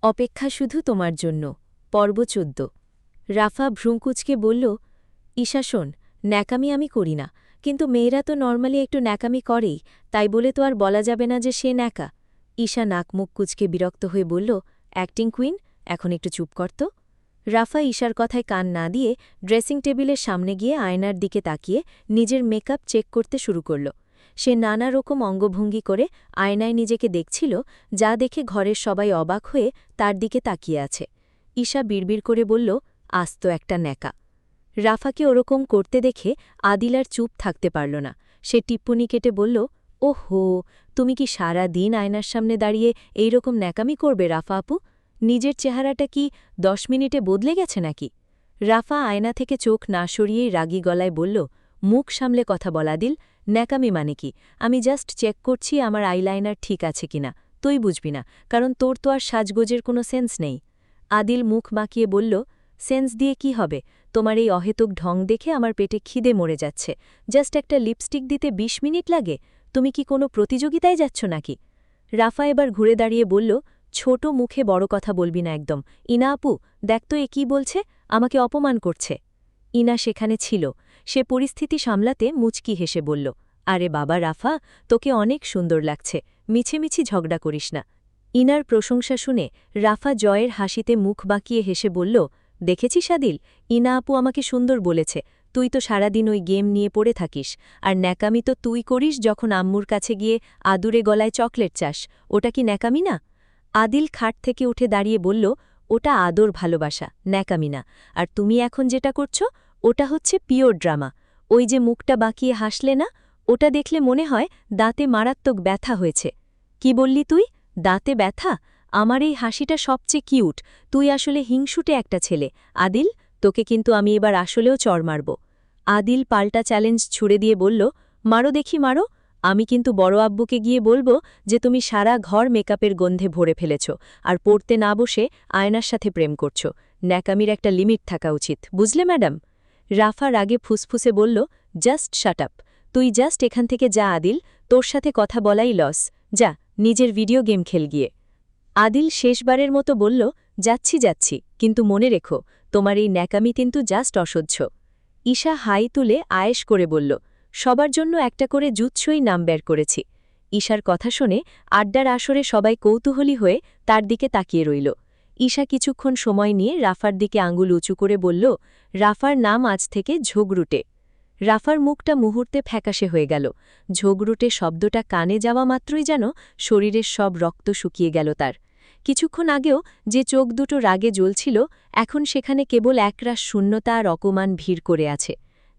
অপেক্ষা শুধু তোমার জন্য। পর্ব ১৪। রাফা ভ্রুকুঁচকে বলল, ঈশা শোন, ন্যাকামি আমি করি না, কিন্তু মেয়েরা তো নর্মালি একটু ন্যাকামি করেই, তাই বলে তো আর বলা যাবে না যে সে ন্যাকা। ঈশা নাক মুখ কুচকে বিরক্ত হয়ে বলল, অ্যাক্টিং কুইন, এখন একটু চুপ কর তো। রাফা ঈশার কথায় কান না দিয়ে ড্রেসিং টেবিলের সামনে গিয়ে আয়নার দিকে তাকিয়ে নিজের মেকআপ চেক করতে শুরু করল। সে নানা রকম অঙ্গভঙ্গি করে আয়নায় নিজেকে দেখছিল, যা দেখে ঘরের সবাই অবাক হয়ে তার দিকে তাকিয়ে আছে। ঈশা বিড়বিড় করে বলল, আস্ত একটা ন্যাকা। রাফাকে ওরকম করতে দেখে আদিল আর চুপ থাকতে পারল না। সে টিপ্পনি কেটে বলল, ওহো, তুমি কি সারা দিন আয়নার সামনে দাঁড়িয়ে এইরকম ন্যাকামি করবে রাফা আপু? নিজের চেহারাটা কি ১০ মিনিটে বদলে গেছে নাকি? রাফা আয়না থেকে চোখ না সরিয়েই রাগী গলায় বলল, মুখ সামলে কথা বলা দিল, ন্যাকামি মানে কি? আমি জাস্ট চেক করছি আমার আইলাইনার ঠিক আছে কিনা। তুই বুঝবি না, কারণ তোর তো আর সাজগোজের কোনো সেন্স নেই। আদিল মুখ বাঁকিয়ে বলল, সেন্স দিয়ে কি হবে? তোমার এই অহেতুক ঢং দেখে আমার পেটে খিদে মরে যাচ্ছে। জাস্ট একটা লিপস্টিক দিতে ২০ মিনিট লাগে? তুমি কি কোনো প্রতিযোগিতায় যাচ্ছ নাকি? রাফা এবার ঘুরে দাঁড়িয়ে বলল, ছোট মুখে বড় কথা বলবি না একদম। ইনা আপু, দেখ তো এ কী বলছে, আমাকে অপমান করছে। ইনা সেখানে ছিল। সে পরিস্থিতি সামলাতে মুচকি হেসে বলল, আরে বাবা রাফা, তোকে অনেক সুন্দর লাগছে, মিছেমিছি ঝগড়া করিস না। ইনার প্রশংসা শুনে রাফা জয়ের হাসিতে মুখ বাঁকিয়ে হেসে বলল, দেখেছিস আদিল, ইনা আপু আমাকে সুন্দর বলেছে। তুই তো সারাদিন ওই গেম নিয়ে পড়ে থাকিস, আর ন্যাকামি তো তুই করিস যখন আম্মুর কাছে গিয়ে আদুরে গলায় চকলেট চাস। ওটা কি ন্যাকামি না? আদিল খাট থেকে উঠে দাঁড়িয়ে বলল, ওটা আদর ভালোবাসা, ন্যাকামি না। আর তুমি এখন যেটা করছো, ওটা হচ্ছে পিওর ড্রামা। ওই যে মুখটা বাঁকিয়ে হাসলে না, ওটা দেখলে মনে হয় দাঁতে মারাত্মক ব্যথা হয়েছে। কি বললি তুই? দাঁতে ব্যথা? আমার এই হাসিটা সবচেয়ে কিউট। তুই আসলে হিংসুটে একটা ছেলে। আদিল, তোকে কিন্তু আমি এবার আসলেও চড় মারব। আদিল পাল্টা চ্যালেঞ্জ ছুড়ে দিয়ে বলল, মারো দেখি মারো। আমি কিন্তু বড় আব্বুকে গিয়ে বলবো যে তুমি সারা ঘর মেকআপের গন্ধে ভরে ফেলেছ, আর পড়তে না বসে আয়নার সাথে প্রেম করছ। ন্যাকামির একটা লিমিট থাকা উচিত, বুঝলে ম্যাডাম? রাফা রাগে ফুসফুসে বলল, জাস্ট শাট আপ। তুই জাস্ট এখান থেকে যা আদিল, তোর সাথে কথা বলাই লস। যা, নিজের ভিডিও গেম খেল গিয়ে। আদিল শেষবারের মতো বলল, যাচ্ছি যাচ্ছি, কিন্তু মনে রেখো, তোমার এই ন্যাকামি কিন্তু জাস্ট অসহ্য। ঈশা হাই তুলে আয়েশ করে বলল, সবার জন্য একটা করে জুৎসই নাম বের করেছি। ঈশার কথা শুনে আড্ডার আসরে সবাই কৌতূহলী হয়ে তার দিকে তাকিয়ে রইল। ঈশা কিছুক্ষণ সময় নিয়ে রাফার দিকে আঙুল উঁচু করে বলল, রাফার নাম আজ থেকে ঝগড়ুটে। রাফার মুখটা মুহূর্তে ফ্যাকাশে হয়ে গেল। ঝগড়ুটে শব্দটা কানে যাওয়া মাত্রই যেন শরীরের সব রক্ত শুকিয়ে গেল তার। কিছুক্ষণ আগেও যে চোখ দুটো রাগে জ্বলছিল, এখন সেখানে কেবল একরাশ শূন্যতা আর অকমান ভিড় করে আছে।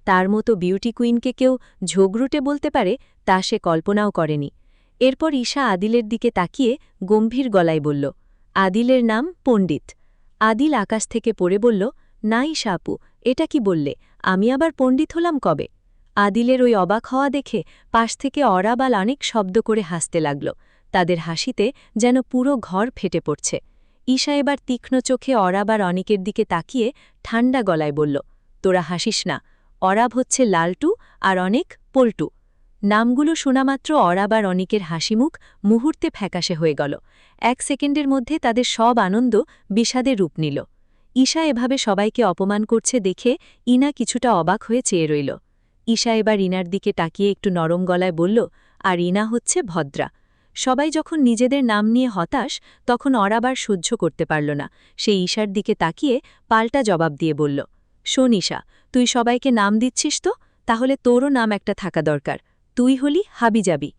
তার মতো বিউটি কুইনকে কেউ ঝগড়ুটে বলতে পারে, তা সে কল্পনাও করেনি। এরপর ঈশা আদিলের দিকে তাকিয়ে গম্ভীর গলায় বলল, আদিলের নাম পণ্ডিত। আদিল আকাশ থেকে পড়ে বলল, না ঈশা আপু, এটা কি বললে? আমি আবার পণ্ডিত হলাম কবে? আদিলের ওই অবাক হওয়া দেখে পাশ থেকে অরাবাল অনেক শব্দ করে হাসতে লাগল। তাদের হাসিতে যেন পুরো ঘর ফেটে পড়ছে। ঈশা এবার তীক্ষ্ণ চোখে অরাব আর অনিকের দিকে তাকিয়ে ঠান্ডা গলায় বলল, তোরা হাসিস না। অরাব হচ্ছে লালটু আর অনেক পল্টু। নামগুলো শোনামাত্র অরাব আর অনিকের হাসিমুখ মুহূর্তে ফ্যাকাশে হয়ে গেল। ১ সেকেন্ডের মধ্যে তাদের সব আনন্দ বিষাদে রূপ নিল। ঈশা এভাবে সবাইকে অপমান করছে দেখে ইনা কিছুটা অবাক হয়ে চেয়ে রইল। ঈশা এবার ইনার দিকে তাকিয়ে একটু নরম গলায় বলল, আর ইনা হচ্ছে ভদ্রা। সবাই যখন নিজেদের নাম নিয়ে হতাশ, তখন অরাবার সহ্য করতে পারল না। সে ঈশার দিকে তাকিয়ে পাল্টা জবাব দিয়ে বলল, শোন ঈশা, তুই সবাইকে নাম দিচ্ছিস তো, তাহলে তোরও নাম একটা থাকা দরকার। তুই হলি হাবিজাবি।